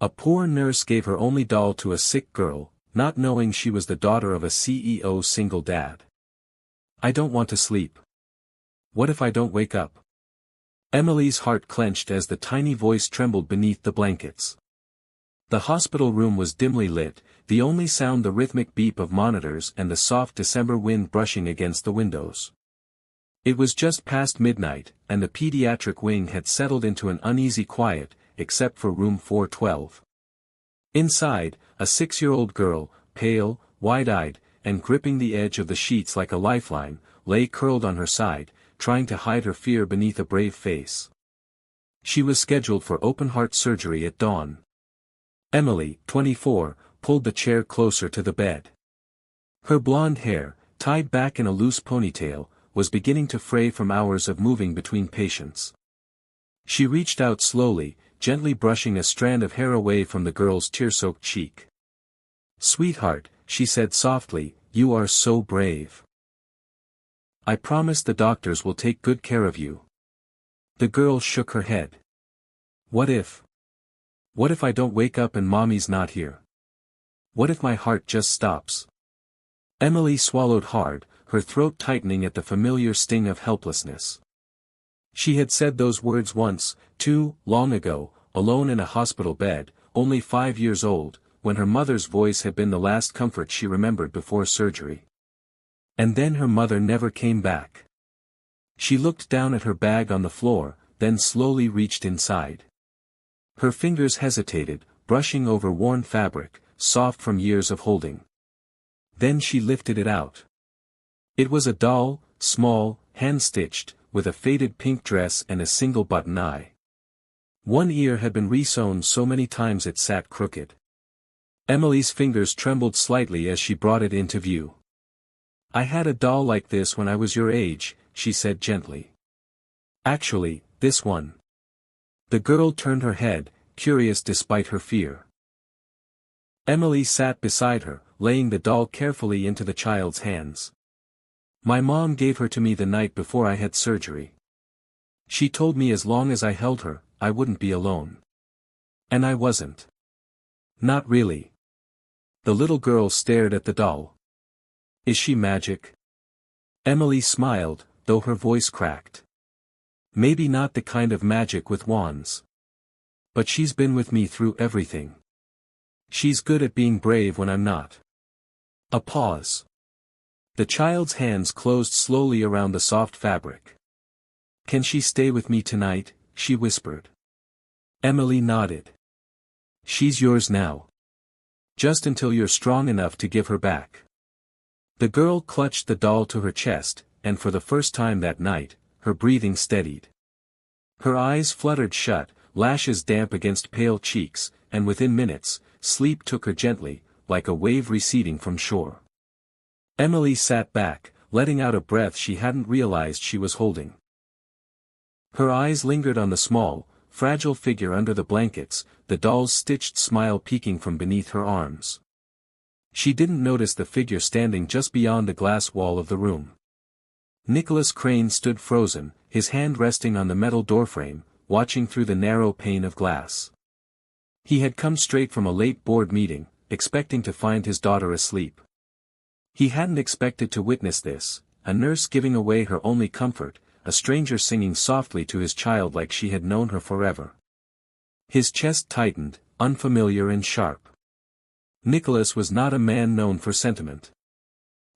A poor nurse gave her only doll to a sick girl, not knowing she was the daughter of a CEO single dad. I don't want to sleep. What if I don't wake up? Emily's heart clenched as the tiny voice trembled beneath the blankets. The hospital room was dimly lit, the only sound the rhythmic beep of monitors and the soft December wind brushing against the windows. It was just past midnight, and the pediatric wing had settled into an uneasy quiet, except for room 412. Inside, a 6-year-old girl, pale, wide-eyed, and gripping the edge of the sheets like a lifeline, lay curled on her side, trying to hide her fear beneath a brave face. She was scheduled for open-heart surgery at dawn. Emily, 24, pulled the chair closer to the bed. Her blonde hair, tied back in a loose ponytail, was beginning to fray from hours of moving between patients. She reached out slowly, gently brushing a strand of hair away from the girl's tear-soaked cheek. "Sweetheart," she said softly, "you are so brave. I promise the doctors will take good care of you." The girl shook her head. What if I don't wake up and mommy's not here? What if my heart just stops?" Emily swallowed hard, her throat tightening at the familiar sting of helplessness. She had said those words once, too long ago, alone in a hospital bed, only 5 years old, when her mother's voice had been the last comfort she remembered before surgery. And then her mother never came back. She looked down at her bag on the floor, then slowly reached inside. Her fingers hesitated, brushing over worn fabric, soft from years of holding. Then she lifted it out. It was a doll, small, hand-stitched, with a faded pink dress and a single button eye. One ear had been resewn so many times it sat crooked. Emily's fingers trembled slightly as she brought it into view. "I had a doll like this when I was your age," she said gently. "Actually, this one." The girl turned her head, curious despite her fear. Emily sat beside her, laying the doll carefully into the child's hands. "My mom gave her to me the night before I had surgery. She told me as long as I held her, I wouldn't be alone. And I wasn't." "Not really." The little girl stared at the doll. "Is she magic?" Emily smiled, though her voice cracked. "Maybe not the kind of magic with wands. But she's been with me through everything. She's good at being brave when I'm not." A pause. The child's hands closed slowly around the soft fabric. "Can she stay with me tonight?" she whispered. Emily nodded. "She's yours now. Just until you're strong enough to give her back." The girl clutched the doll to her chest, and for the first time that night, her breathing steadied. Her eyes fluttered shut, lashes damp against pale cheeks, and within minutes, sleep took her gently, like a wave receding from shore. Emily sat back, letting out a breath she hadn't realized she was holding. Her eyes lingered on the small, fragile figure under the blankets, the doll's stitched smile peeking from beneath her arms. She didn't notice the figure standing just beyond the glass wall of the room. Nicholas Crane stood frozen, his hand resting on the metal doorframe, watching through the narrow pane of glass. He had come straight from a late board meeting, expecting to find his daughter asleep. He hadn't expected to witness this, a nurse giving away her only comfort, a stranger singing softly to his child like she had known her forever. His chest tightened, unfamiliar and sharp. Nicholas was not a man known for sentiment.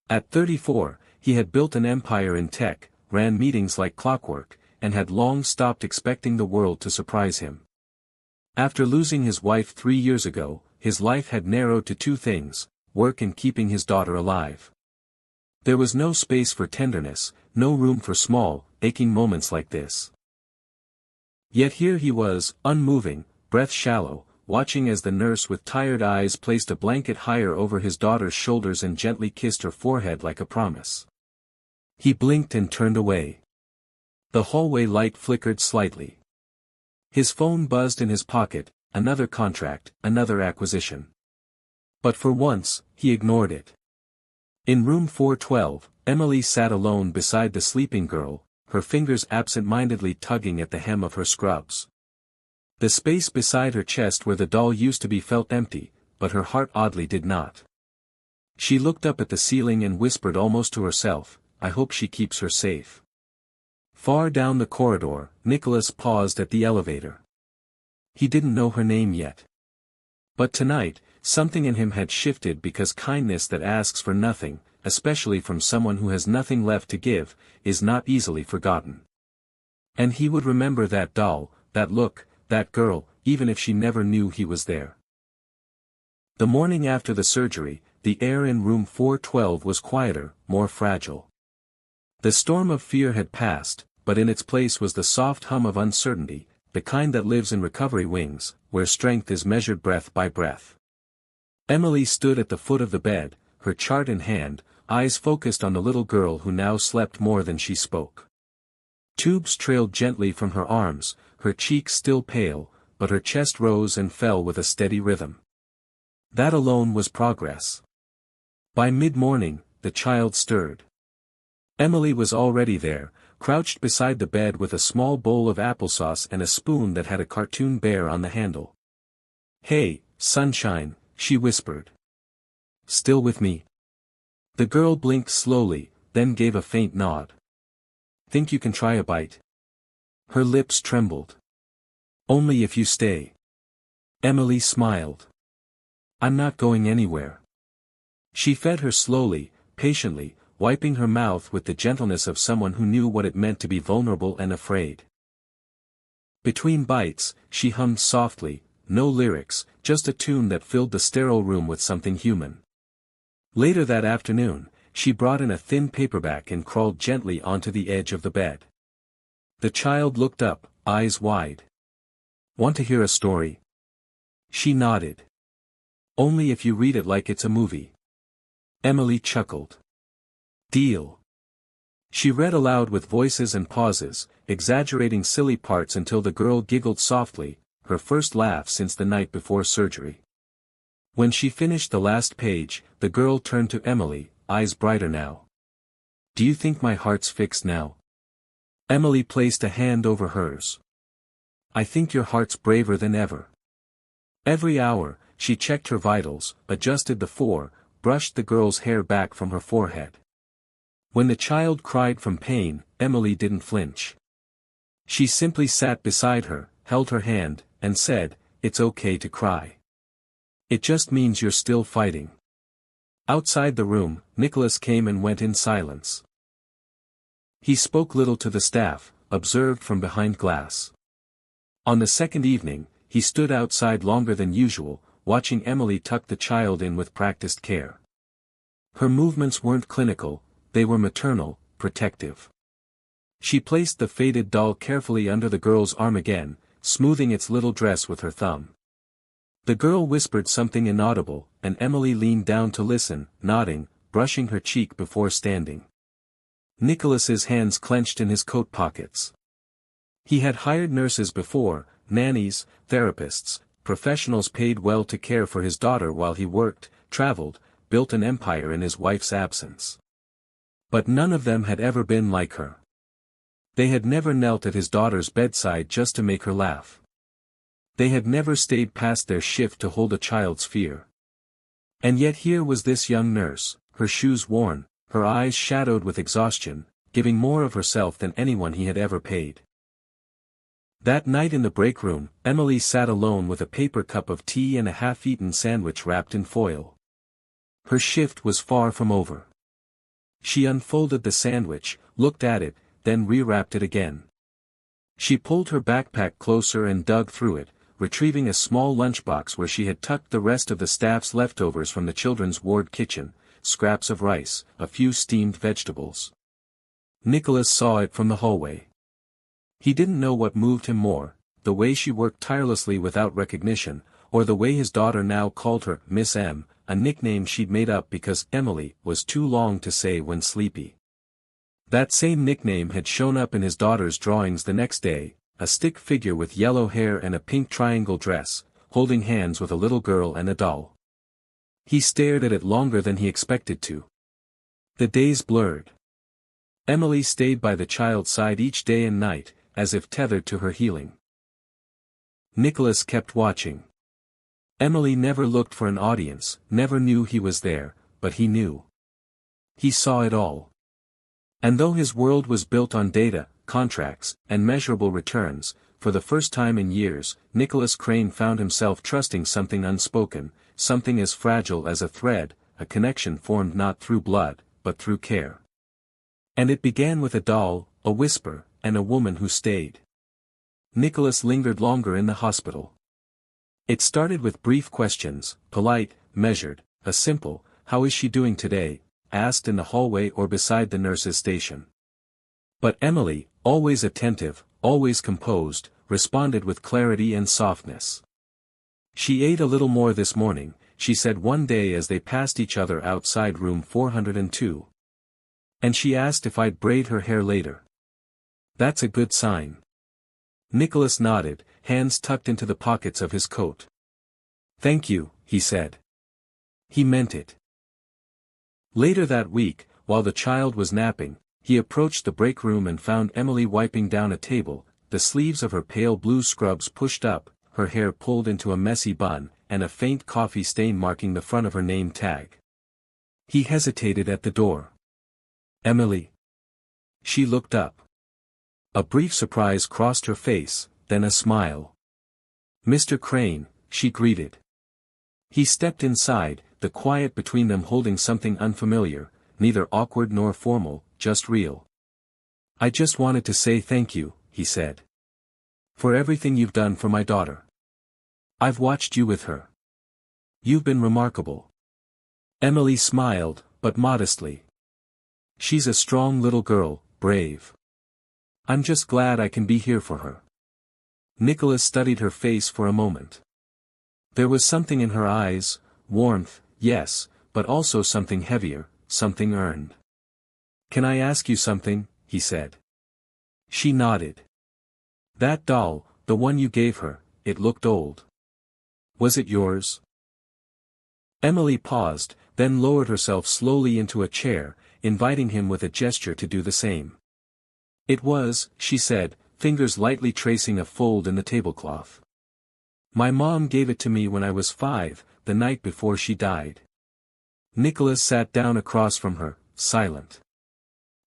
At 34, he had built an empire in tech, ran meetings like clockwork, and had long stopped expecting the world to surprise him. After losing his wife 3 years ago, his life had narrowed to two things: work and keeping his daughter alive. There was no space for tenderness, no room for small, aching moments like this. Yet here he was, unmoving, breath shallow, watching as the nurse with tired eyes placed a blanket higher over his daughter's shoulders and gently kissed her forehead like a promise. He blinked and turned away. The hallway light flickered slightly. His phone buzzed in his pocket, another contract, another acquisition. But for once, he ignored it. In room 412, Emily sat alone beside the sleeping girl, her fingers absent-mindedly tugging at the hem of her scrubs. The space beside her chest where the doll used to be felt empty, but her heart oddly did not. She looked up at the ceiling and whispered almost to herself, I hope she keeps her safe. Far down the corridor, Nicholas paused at the elevator. He didn't know her name yet. But tonight, something in him had shifted because kindness that asks for nothing, especially from someone who has nothing left to give, is not easily forgotten. And he would remember that doll, that look, that girl, even if she never knew he was there. The morning after the surgery, the air in room 412 was quieter, more fragile. The storm of fear had passed, but in its place was the soft hum of uncertainty, the kind that lives in recovery wings, where strength is measured breath by breath. Emily stood at the foot of the bed, her chart in hand, eyes focused on the little girl who now slept more than she spoke. Tubes trailed gently from her arms, her cheeks still pale, but her chest rose and fell with a steady rhythm. That alone was progress. By mid-morning, the child stirred. Emily was already there, crouched beside the bed with a small bowl of applesauce and a spoon that had a cartoon bear on the handle. Hey, sunshine, she whispered. Still with me? The girl blinked slowly, then gave a faint nod. Think you can try a bite? Her lips trembled. Only if you stay. Emily smiled. I'm not going anywhere. She fed her slowly, patiently, wiping her mouth with the gentleness of someone who knew what it meant to be vulnerable and afraid. Between bites, she hummed softly, no lyrics, just a tune that filled the sterile room with something human. Later that afternoon, she brought in a thin paperback and crawled gently onto the edge of the bed. The child looked up, eyes wide. Want to hear a story? She nodded. Only if you read it like it's a movie. Emily chuckled. Deal. She read aloud with voices and pauses, exaggerating silly parts until the girl giggled softly, her first laugh since the night before surgery. When she finished the last page, the girl turned to Emily, eyes brighter now. Do you think my heart's fixed now? Emily placed a hand over hers. I think your heart's braver than ever. Every hour, she checked her vitals, adjusted the 4, brushed the girl's hair back from her forehead. When the child cried from pain, Emily didn't flinch. She simply sat beside her, held her hand, and said, It's okay to cry. It just means you're still fighting. Outside the room, Nicholas came and went in silence. He spoke little to the staff, observed from behind glass. On the second evening, he stood outside longer than usual, watching Emily tuck the child in with practiced care. Her movements weren't clinical, they were maternal, protective. She placed the faded doll carefully under the girl's arm again, smoothing its little dress with her thumb. The girl whispered something inaudible, and Emily leaned down to listen, nodding, brushing her cheek before standing. Nicholas's hands clenched in his coat pockets. He had hired nurses before, nannies, therapists, professionals paid well to care for his daughter while he worked, traveled, built an empire in his wife's absence. But none of them had ever been like her. They had never knelt at his daughter's bedside just to make her laugh. They had never stayed past their shift to hold a child's fear. And yet here was this young nurse, her shoes worn, her eyes shadowed with exhaustion, giving more of herself than anyone he had ever paid. That night in the break room, Emily sat alone with a paper cup of tea and a half-eaten sandwich wrapped in foil. Her shift was far from over. She unfolded the sandwich, looked at it, then rewrapped it again. She pulled her backpack closer and dug through it, retrieving a small lunchbox where she had tucked the rest of the staff's leftovers from the children's ward kitchen, scraps of rice, a few steamed vegetables. Nicholas saw it from the hallway. He didn't know what moved him more, the way she worked tirelessly without recognition, or the way his daughter now called her Miss M, a nickname she'd made up because Emily was too long to say when sleepy. That same nickname had shown up in his daughter's drawings the next day, a stick figure with yellow hair and a pink triangle dress, holding hands with a little girl and a doll. He stared at it longer than he expected to. The days blurred. Emily stayed by the child's side each day and night, as if tethered to her healing. Nicholas kept watching. Emily never looked for an audience, never knew he was there, but he knew. He saw it all. And though his world was built on data, contracts, and measurable returns, for the first time in years, Nicholas Crane found himself trusting something unspoken, something as fragile as a thread, a connection formed not through blood, but through care. And it began with a doll, a whisper, and a woman who stayed. Nicholas lingered longer in the hospital. It started with brief questions, polite, measured, a simple, "How is she doing today?" asked in the hallway or beside the nurse's station. But Emily, always attentive, always composed, responded with clarity and softness. "She ate a little more this morning," she said one day as they passed each other outside room 402. "And she asked if I'd braid her hair later." "That's a good sign." Nicholas nodded, hands tucked into the pockets of his coat. "Thank you," he said. He meant it. Later that week, while the child was napping, he approached the break room and found Emily wiping down a table, the sleeves of her pale blue scrubs pushed up, her hair pulled into a messy bun, and a faint coffee stain marking the front of her name tag. He hesitated at the door. "Emily?" She looked up. A brief surprise crossed her face, then a smile. "Mr. Crane," she greeted. He stepped inside, the quiet between them holding something unfamiliar, neither awkward nor formal, just real. "I just wanted to say thank you," he said. "For everything you've done for my daughter. I've watched you with her. You've been remarkable." Emily smiled, but modestly. "She's a strong little girl, brave. I'm just glad I can be here for her." Nicholas studied her face for a moment. There was something in her eyes, warmth, yes, but also something heavier, something earned. "Can I ask you something?" he said. She nodded. "That doll, the one you gave her, it looked old. Was it yours?" Emily paused, then lowered herself slowly into a chair, inviting him with a gesture to do the same. "It was," she said, fingers lightly tracing a fold in the tablecloth. "My mom gave it to me when I was 5, the night before she died." Nicholas sat down across from her, silent.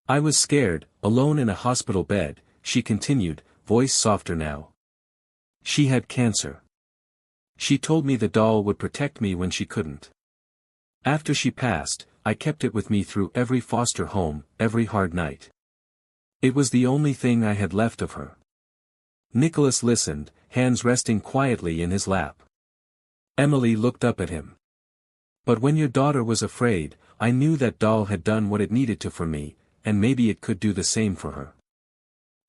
"I was scared, alone in a hospital bed," she continued, voice softer now. "She had cancer. She told me the doll would protect me when she couldn't. After she passed, I kept it with me through every foster home, every hard night. It was the only thing I had left of her." Nicholas listened, hands resting quietly in his lap. Emily looked up at him. "But when your daughter was afraid, I knew that doll had done what it needed to for me, and maybe it could do the same for her."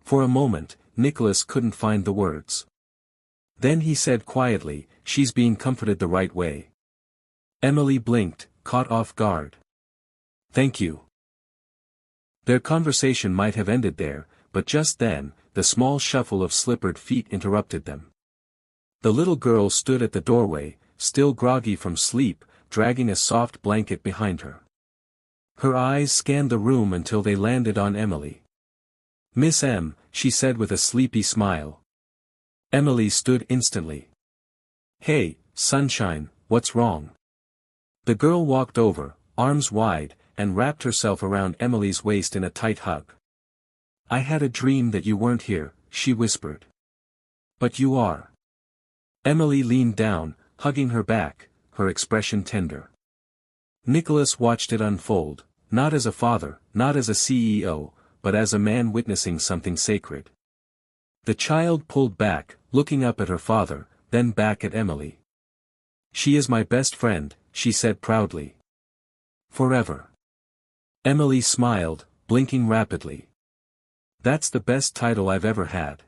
For a moment, Nicholas couldn't find the words. Then he said quietly, "She's being comforted the right way." Emily blinked, caught off guard. "Thank you." Their conversation might have ended there, but just then, the small shuffle of slippered feet interrupted them. The little girl stood at the doorway, still groggy from sleep, dragging a soft blanket behind her. Her eyes scanned the room until they landed on Emily. "Miss M," she said with a sleepy smile. Emily stood instantly. "Hey, sunshine, what's wrong?" The girl walked over, arms wide, and wrapped herself around Emily's waist in a tight hug. "I had a dream that you weren't here," she whispered. "But you are." Emily leaned down, hugging her back, her expression tender. Nicholas watched it unfold, not as a father, not as a CEO, but as a man witnessing something sacred. The child pulled back, looking up at her father, then back at Emily. "She is my best friend," she said proudly. "Forever." Emily smiled, blinking rapidly. "That's the best title I've ever had."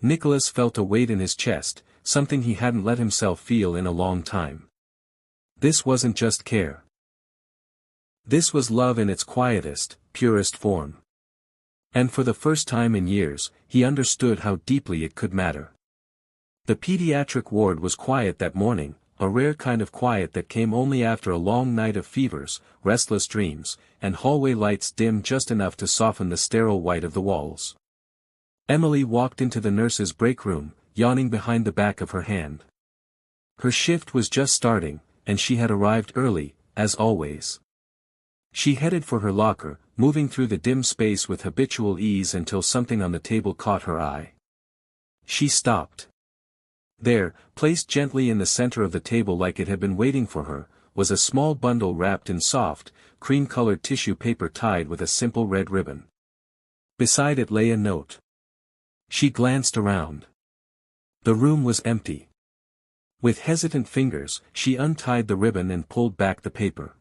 Nicholas felt a weight in his chest, something he hadn't let himself feel in a long time. This wasn't just care. This was love in its quietest, purest form. And for the first time in years, he understood how deeply it could matter. The pediatric ward was quiet that morning, a rare kind of quiet that came only after a long night of fevers, restless dreams, and hallway lights dimmed just enough to soften the sterile white of the walls. Emily walked into the nurse's break room, yawning behind the back of her hand. Her shift was just starting, and she had arrived early, as always. She headed for her locker, moving through the dim space with habitual ease until something on the table caught her eye. She stopped. There, placed gently in the center of the table like it had been waiting for her, was a small bundle wrapped in soft, cream-colored tissue paper tied with a simple red ribbon. Beside it lay a note. She glanced around. The room was empty. With hesitant fingers, she untied the ribbon and pulled back the paper.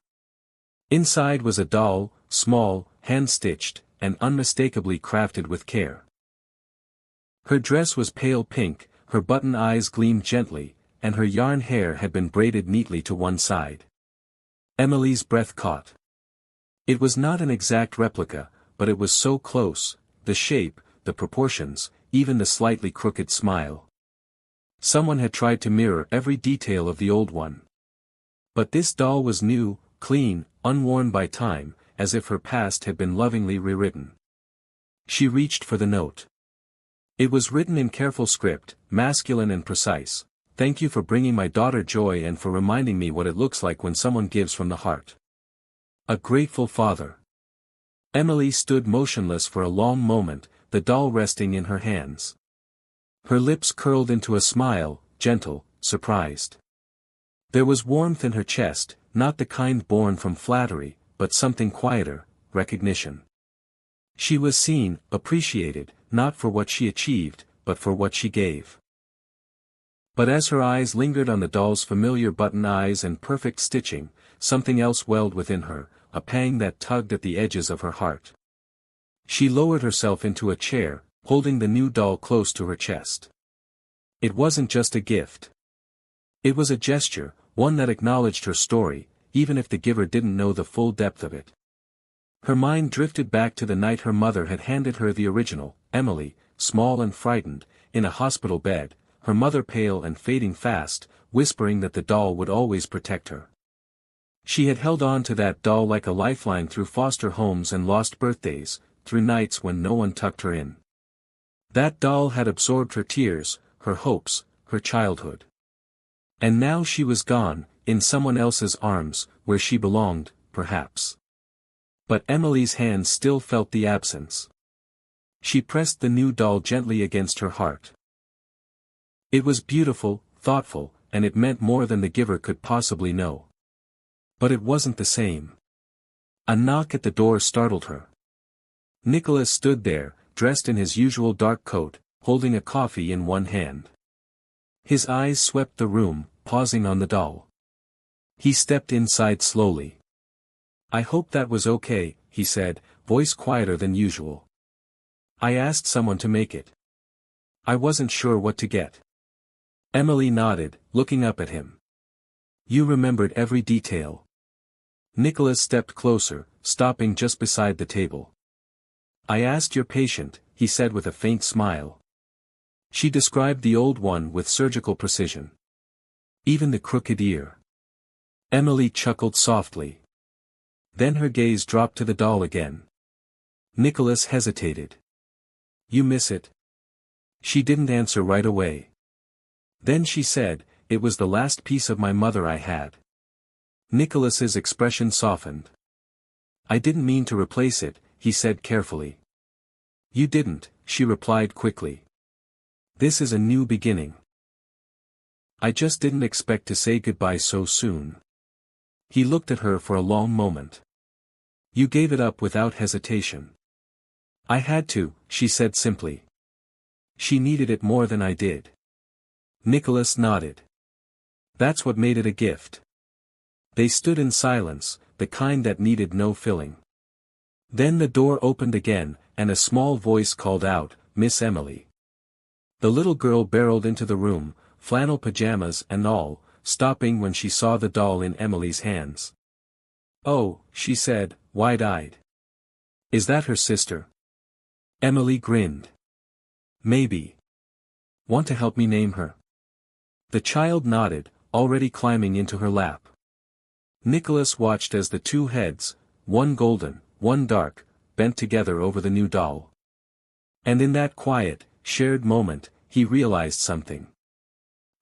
Inside was a doll, small, hand-stitched, and unmistakably crafted with care. Her dress was pale pink, her button eyes gleamed gently, and her yarn hair had been braided neatly to one side. Emily's breath caught. It was not an exact replica, but it was so close, the shape, the proportions, even the slightly crooked smile. Someone had tried to mirror every detail of the old one. But this doll was new, clean, unworn by time, as if her past had been lovingly rewritten. She reached for the note. It was written in careful script, masculine and precise. "Thank you for bringing my daughter joy and for reminding me what it looks like when someone gives from the heart. A grateful father." Emily stood motionless for a long moment, the doll resting in her hands. Her lips curled into a smile, gentle, surprised. There was warmth in her chest, not the kind born from flattery, but something quieter, recognition. She was seen, appreciated, not for what she achieved, but for what she gave. But as her eyes lingered on the doll's familiar button eyes and perfect stitching, something else welled within her, a pang that tugged at the edges of her heart. She lowered herself into a chair, holding the new doll close to her chest. It wasn't just a gift. It was a gesture, one that acknowledged her story, even if the giver didn't know the full depth of it. Her mind drifted back to the night her mother had handed her the original, Emily, small and frightened, in a hospital bed, her mother pale and fading fast, whispering that the doll would always protect her. She had held on to that doll like a lifeline through foster homes and lost birthdays, through nights when no one tucked her in. That doll had absorbed her tears, her hopes, her childhood. And now she was gone, in someone else's arms, where she belonged, perhaps. But Emily's hands still felt the absence. She pressed the new doll gently against her heart. It was beautiful, thoughtful, and it meant more than the giver could possibly know. But it wasn't the same. A knock at the door startled her. Nicholas stood there, dressed in his usual dark coat, holding a coffee in one hand. His eyes swept the room, pausing on the doll. He stepped inside slowly. "I hope that was okay," he said, voice quieter than usual. "I asked someone to make it. I wasn't sure what to get." Emily nodded, looking up at him. "You remembered every detail." Nicholas stepped closer, stopping just beside the table. "I asked your patient," he said with a faint smile. She described the old one with surgical precision. Even the crooked ear. Emily chuckled softly. Then her gaze dropped to the doll again. Nicholas hesitated. "You miss it?" She didn't answer right away. Then she said, "It was the last piece of my mother I had." Nicholas's expression softened. "I didn't mean to replace it," he said carefully. "You didn't," she replied quickly. "This is a new beginning. I just didn't expect to say goodbye so soon." He looked at her for a long moment. "You gave it up without hesitation." "I had to," she said simply. "She needed it more than I did." Nicholas nodded. "That's what made it a gift." They stood in silence, the kind that needed no filling. Then the door opened again, and a small voice called out, "Miss Emily." The little girl barreled into the room, flannel pajamas and all, stopping when she saw the doll in Emily's hands. "Oh," she said, wide-eyed. "Is that her sister?" Emily grinned. "Maybe. Want to help me name her?" The child nodded, already climbing into her lap. Nicholas watched as the two heads, one golden, one dark, bent together over the new doll. And in that quiet, shared moment, he realized something.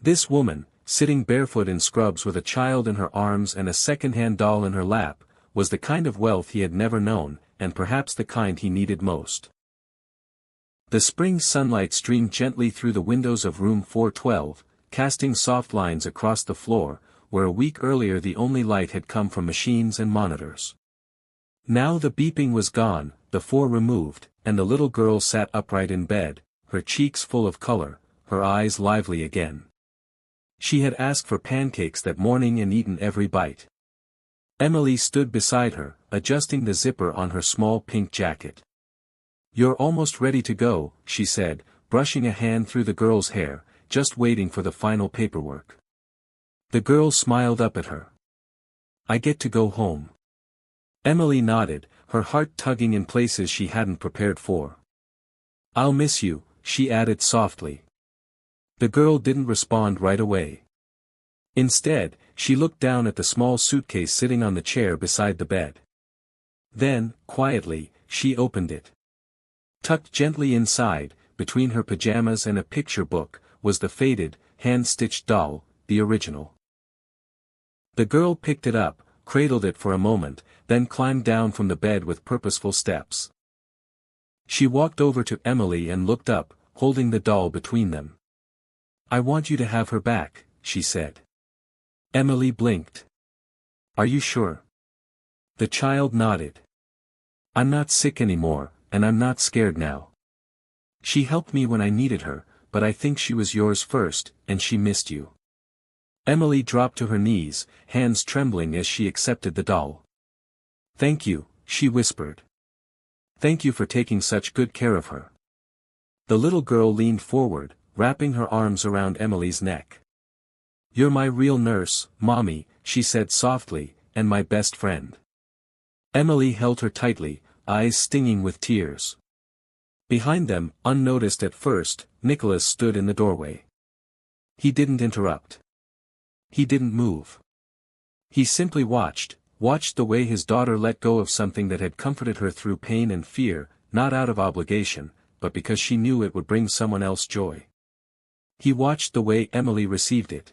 This woman, sitting barefoot in scrubs with a child in her arms and a second-hand doll in her lap, was the kind of wealth he had never known, and perhaps the kind he needed most. The spring sunlight streamed gently through the windows of room 412, casting soft lines across the floor, where a week earlier the only light had come from machines and monitors. Now the beeping was gone, the 4 removed, and the little girl sat upright in bed, her cheeks full of color, her eyes lively again. She had asked for pancakes that morning and eaten every bite. Emily stood beside her, adjusting the zipper on her small pink jacket. "You're almost ready to go," she said, brushing a hand through the girl's hair, just waiting for the final paperwork. The girl smiled up at her. "I get to go home." Emily nodded, her heart tugging in places she hadn't prepared for. "I'll miss you," she added softly. The girl didn't respond right away. Instead, she looked down at the small suitcase sitting on the chair beside the bed. Then, quietly, she opened it. Tucked gently inside, between her pajamas and a picture book, was the faded, hand-stitched doll, the original. The girl picked it up, cradled it for a moment, then climbed down from the bed with purposeful steps. She walked over to Emily and looked up, holding the doll between them. "I want you to have her back," she said. Emily blinked. "Are you sure?" The child nodded. "I'm not sick anymore, and I'm not scared now. She helped me when I needed her, but I think she was yours first, and she missed you." Emily dropped to her knees, hands trembling as she accepted the doll. "Thank you," she whispered. "Thank you for taking such good care of her." The little girl leaned forward, wrapping her arms around Emily's neck. "You're my real nurse, Mommy," she said softly, "and my best friend." Emily held her tightly, eyes stinging with tears. Behind them, unnoticed at first, Nicholas stood in the doorway. He didn't interrupt. He didn't move. He simply watched the way his daughter let go of something that had comforted her through pain and fear, not out of obligation, but because she knew it would bring someone else joy. He watched the way Emily received it.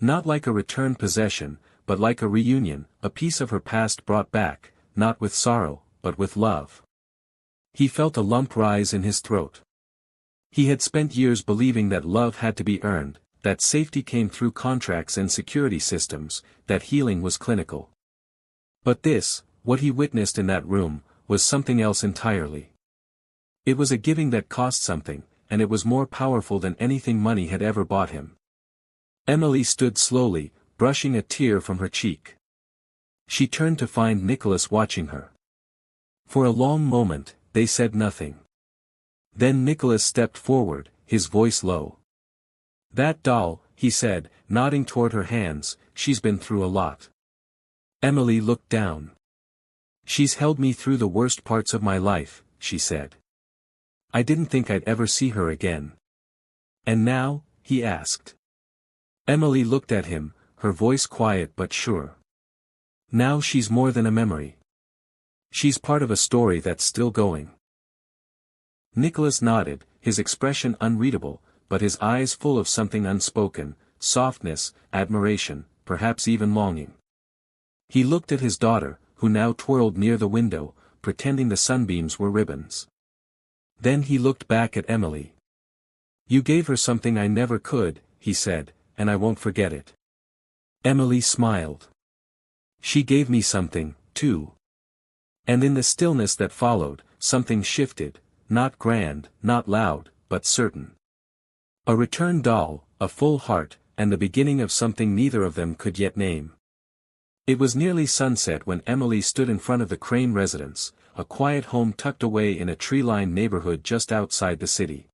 Not like a returned possession, but like a reunion, a piece of her past brought back, not with sorrow, but with love. He felt a lump rise in his throat. He had spent years believing that love had to be earned, that safety came through contracts and security systems, that healing was clinical. But this, what he witnessed in that room, was something else entirely. It was a giving that cost something, and it was more powerful than anything money had ever bought him. Emily stood slowly, brushing a tear from her cheek. She turned to find Nicholas watching her. For a long moment, they said nothing. Then Nicholas stepped forward, his voice low. "That doll," he said, nodding toward her hands, "she's been through a lot." Emily looked down. "She's held me through the worst parts of my life," she said. "I didn't think I'd ever see her again." "And now?" he asked. Emily looked at him, her voice quiet but sure. "Now she's more than a memory. She's part of a story that's still going." Nicholas nodded, his expression unreadable, but his eyes full of something unspoken, softness, admiration, perhaps even longing. He looked at his daughter, who now twirled near the window, pretending the sunbeams were ribbons. Then he looked back at Emily. "You gave her something I never could," he said, "and I won't forget it." Emily smiled. "She gave me something, too." And in the stillness that followed, something shifted, not grand, not loud, but certain. A returned doll, a full heart, and the beginning of something neither of them could yet name. It was nearly sunset when Emily stood in front of the Crane residence, a quiet home tucked away in a tree-lined neighborhood just outside the city.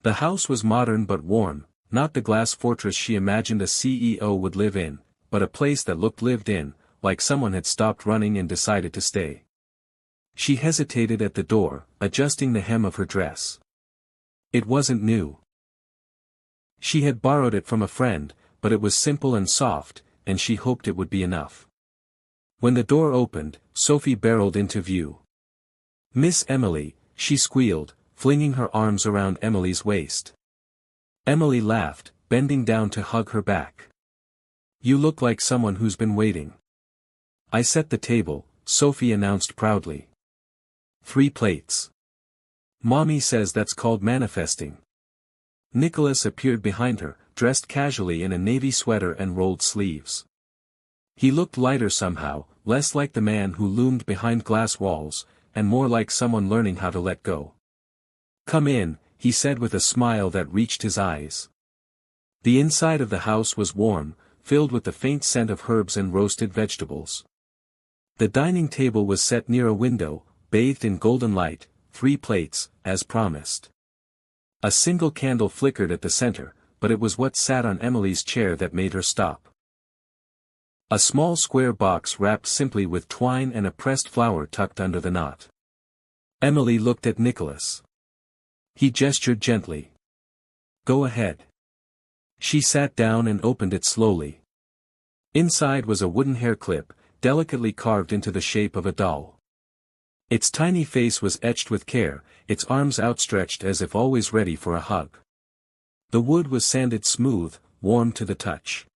The house was modern but warm, not the glass fortress she imagined a CEO would live in, but a place that looked lived in, like someone had stopped running and decided to stay. She hesitated at the door, adjusting the hem of her dress. It wasn't new. She had borrowed it from a friend, but it was simple and soft, and she hoped it would be enough. When the door opened, Sophie barreled into view. "Miss Emily," she squealed, flinging her arms around Emily's waist. Emily laughed, bending down to hug her back. "You look like someone who's been waiting." "I set the table," Sophie announced proudly. 3 plates. "Mommy says that's called manifesting." Nicholas appeared behind her, dressed casually in a navy sweater and rolled sleeves. He looked lighter somehow, less like the man who loomed behind glass walls, and more like someone learning how to let go. "Come in," he said with a smile that reached his eyes. The inside of the house was warm, filled with the faint scent of herbs and roasted vegetables. The dining table was set near a window, bathed in golden light, 3 plates, as promised. A single candle flickered at the center, but it was what sat on Emily's chair that made her stop. A small square box wrapped simply with twine and a pressed flower tucked under the knot. Emily looked at Nicholas. He gestured gently. "Go ahead." She sat down and opened it slowly. Inside was a wooden hair clip, delicately carved into the shape of a doll. Its tiny face was etched with care, its arms outstretched as if always ready for a hug. The wood was sanded smooth, warm to the touch.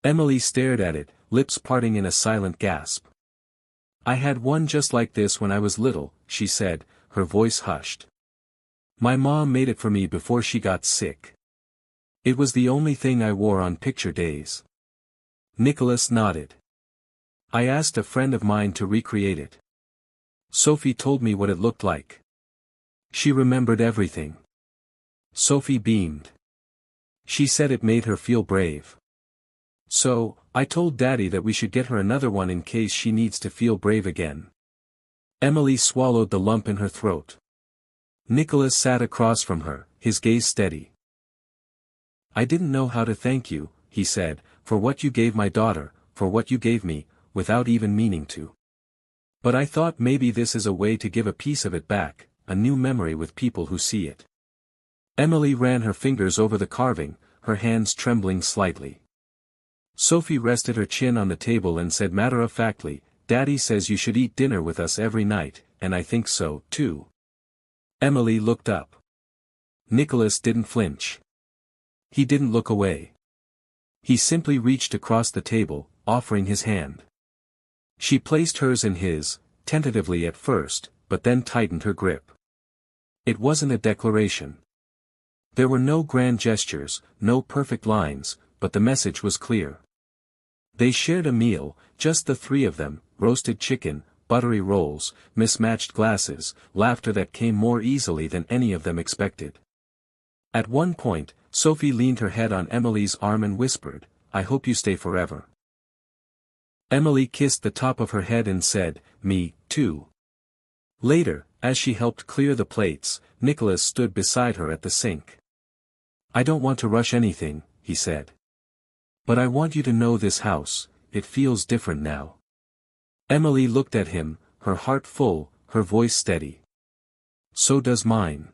Emily stared at it, lips parting in a silent gasp. "I had one just like this when I was little," she said, her voice hushed. "My mom made it for me before she got sick. It was the only thing I wore on picture days." Nicholas nodded. "I asked a friend of mine to recreate it. Sophie told me what it looked like. She remembered everything." Sophie beamed. She said it made her feel brave. "So, I told Daddy that we should get her another one in case she needs to feel brave again." Emily swallowed the lump in her throat. Nicholas sat across from her, his gaze steady. "I didn't know how to thank you," he said, "for what you gave my daughter, for what you gave me, without even meaning to. But I thought maybe this is a way to give a piece of it back, a new memory with people who see it." Emily ran her fingers over the carving, her hands trembling slightly. Sophie rested her chin on the table and said matter-of-factly, "Daddy says you should eat dinner with us every night, and I think so, too." Emily looked up. Nicholas didn't flinch. He didn't look away. He simply reached across the table, offering his hand. She placed hers in his, tentatively at first, but then tightened her grip. It wasn't a declaration. There were no grand gestures, no perfect lines, but the message was clear. They shared a meal, just the 3 of them, roasted chicken, buttery rolls, mismatched glasses, laughter that came more easily than any of them expected. At one point, Sophie leaned her head on Emily's arm and whispered, "I hope you stay forever." Emily kissed the top of her head and said, "Me, too." Later, as she helped clear the plates, Nicholas stood beside her at the sink. "I don't want to rush anything," he said. "But I want you to know this house, it feels different now." Emily looked at him, her heart full, her voice steady. "So does mine."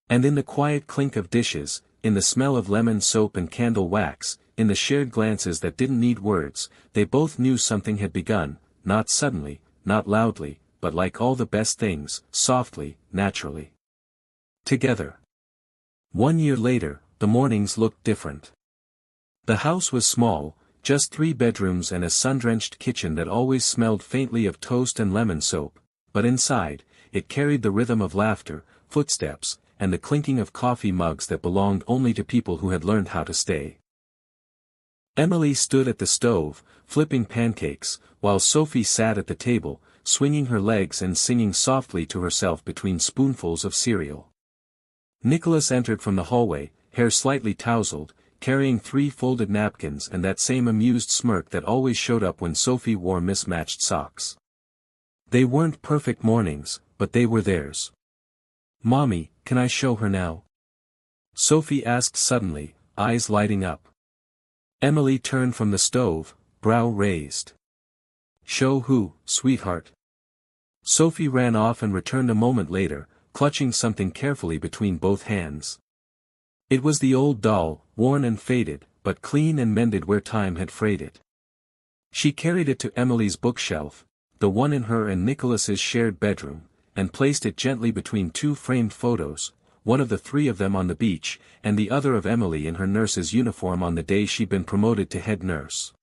And in the quiet clink of dishes, in the smell of lemon soap and candle wax, in the shared glances that didn't need words, they both knew something had begun, not suddenly, not loudly, but like all the best things, softly, naturally. Together. 1 year later, the mornings looked different. The house was small, just 3 bedrooms and a sun-drenched kitchen that always smelled faintly of toast and lemon soap, but inside, it carried the rhythm of laughter, footsteps, and the clinking of coffee mugs that belonged only to people who had learned how to stay. Emily stood at the stove, flipping pancakes, while Sophie sat at the table, swinging her legs and singing softly to herself between spoonfuls of cereal. Nicholas entered from the hallway, hair slightly tousled, carrying 3 folded napkins and that same amused smirk that always showed up when Sophie wore mismatched socks. They weren't perfect mornings, but they were theirs. "Mommy, can I show her now?" Sophie asked suddenly, eyes lighting up. Emily turned from the stove, brow raised. "Show who, sweetheart?" Sophie ran off and returned a moment later, clutching something carefully between both hands. It was the old doll, worn and faded, but clean and mended where time had frayed it. She carried it to Emily's bookshelf, the one in her and Nicholas's shared bedroom, and placed it gently between two framed photos, one of the three of them on the beach, and the other of Emily in her nurse's uniform on the day she'd been promoted to head nurse.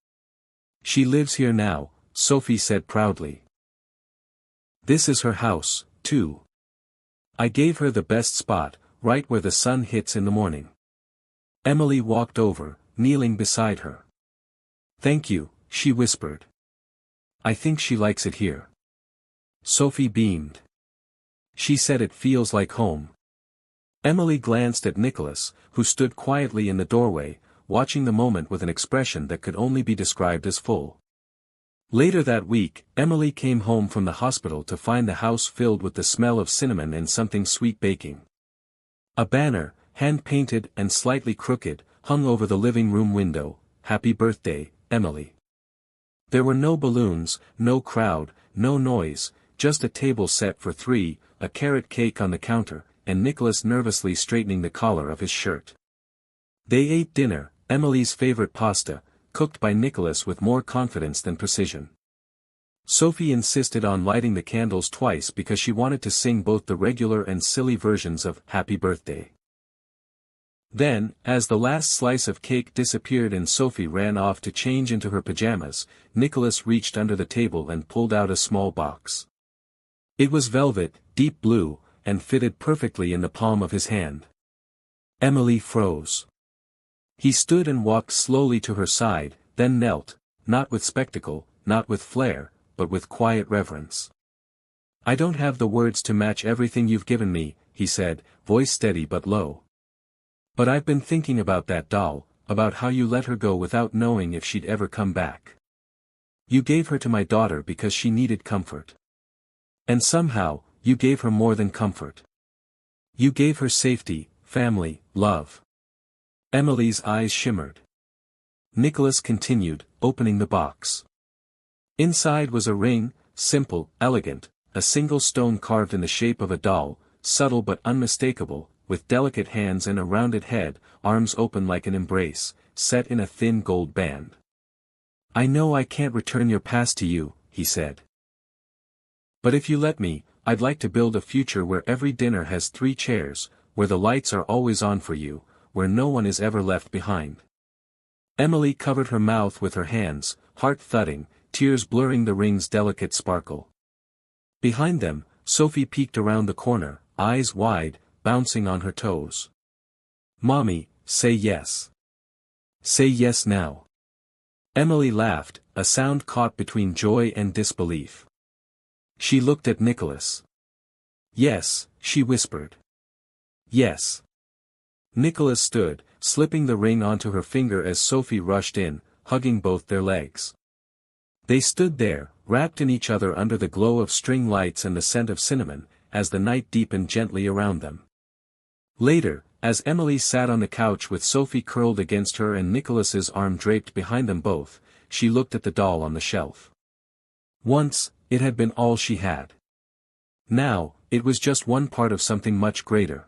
"She lives here now," Sophie said proudly. "This is her house, too. I gave her the best spot, right where the sun hits in the morning." Emily walked over, kneeling beside her. "Thank you," she whispered. "I think she likes it here." Sophie beamed. She said it feels like home. Emily glanced at Nicholas, who stood quietly in the doorway, watching the moment with an expression that could only be described as full. Later that week, Emily came home from the hospital to find the house filled with the smell of cinnamon and something sweet baking. A banner, hand-painted and slightly crooked, hung over the living room window, "Happy Birthday, Emily." There were no balloons, no crowd, no noise, just a table set for three, a carrot cake on the counter, and Nicholas nervously straightening the collar of his shirt. They ate dinner, Emily's favorite pasta, cooked by Nicholas with more confidence than precision. Sophie insisted on lighting the candles twice because she wanted to sing both the regular and silly versions of "Happy Birthday." Then, as the last slice of cake disappeared and Sophie ran off to change into her pajamas, Nicholas reached under the table and pulled out a small box. It was velvet, deep blue, and fitted perfectly in the palm of his hand. Emily froze. He stood and walked slowly to her side, then knelt, not with spectacle, not with flair, but with quiet reverence. "I don't have the words to match everything you've given me," he said, voice steady but low. "But I've been thinking about that doll, about how you let her go without knowing if she'd ever come back. You gave her to my daughter because she needed comfort. And somehow, you gave her more than comfort. You gave her safety, family, love." Emily's eyes shimmered. Nicholas continued, opening the box. Inside was a ring, simple, elegant, a single stone carved in the shape of a doll, subtle but unmistakable, with delicate hands and a rounded head, arms open like an embrace, set in a thin gold band. "I know I can't return your past to you," he said. "But if you let me, I'd like to build a future where every dinner has 3 chairs, where the lights are always on for you, where no one is ever left behind." Emily covered her mouth with her hands, heart thudding, tears blurring the ring's delicate sparkle. Behind them, Sophie peeked around the corner, eyes wide, bouncing on her toes. "Mommy, say yes. Say yes now." Emily laughed, a sound caught between joy and disbelief. She looked at Nicholas. "Yes," she whispered. "Yes." Nicholas stood, slipping the ring onto her finger as Sophie rushed in, hugging both their legs. They stood there, wrapped in each other under the glow of string lights and the scent of cinnamon, as the night deepened gently around them. Later, as Emily sat on the couch with Sophie curled against her and Nicholas's arm draped behind them both, she looked at the doll on the shelf. Once, it had been all she had. Now, it was just one part of something much greater.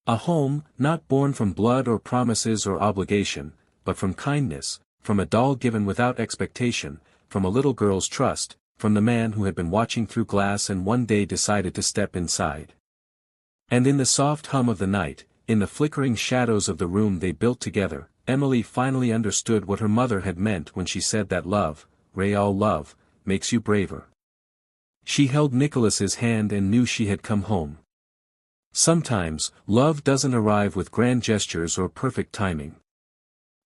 A home, not born from blood or promises or obligation, but from kindness, from a doll given without expectation, from a little girl's trust, from the man who had been watching through glass and one day decided to step inside. And in the soft hum of the night, in the flickering shadows of the room they built together, Emily finally understood what her mother had meant when she said that love, real love, makes you braver. She held Nicholas's hand and knew she had come home. Sometimes, love doesn't arrive with grand gestures or perfect timing.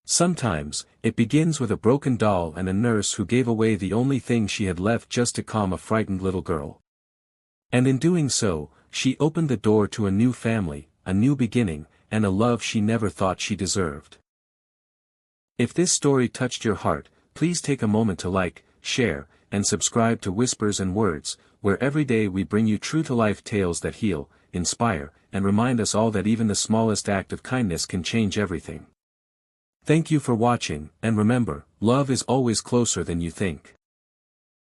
Sometimes, it begins with a broken doll and a nurse who gave away the only thing she had left just to calm a frightened little girl. And in doing so, she opened the door to a new family, a new beginning, and a love she never thought she deserved. If this story touched your heart, please take a moment to like, share, and subscribe to Whispers and Words, where every day we bring you true-to-life tales that heal, inspire, and remind us all that even the smallest act of kindness can change everything. Thank you for watching, and remember, love is always closer than you think.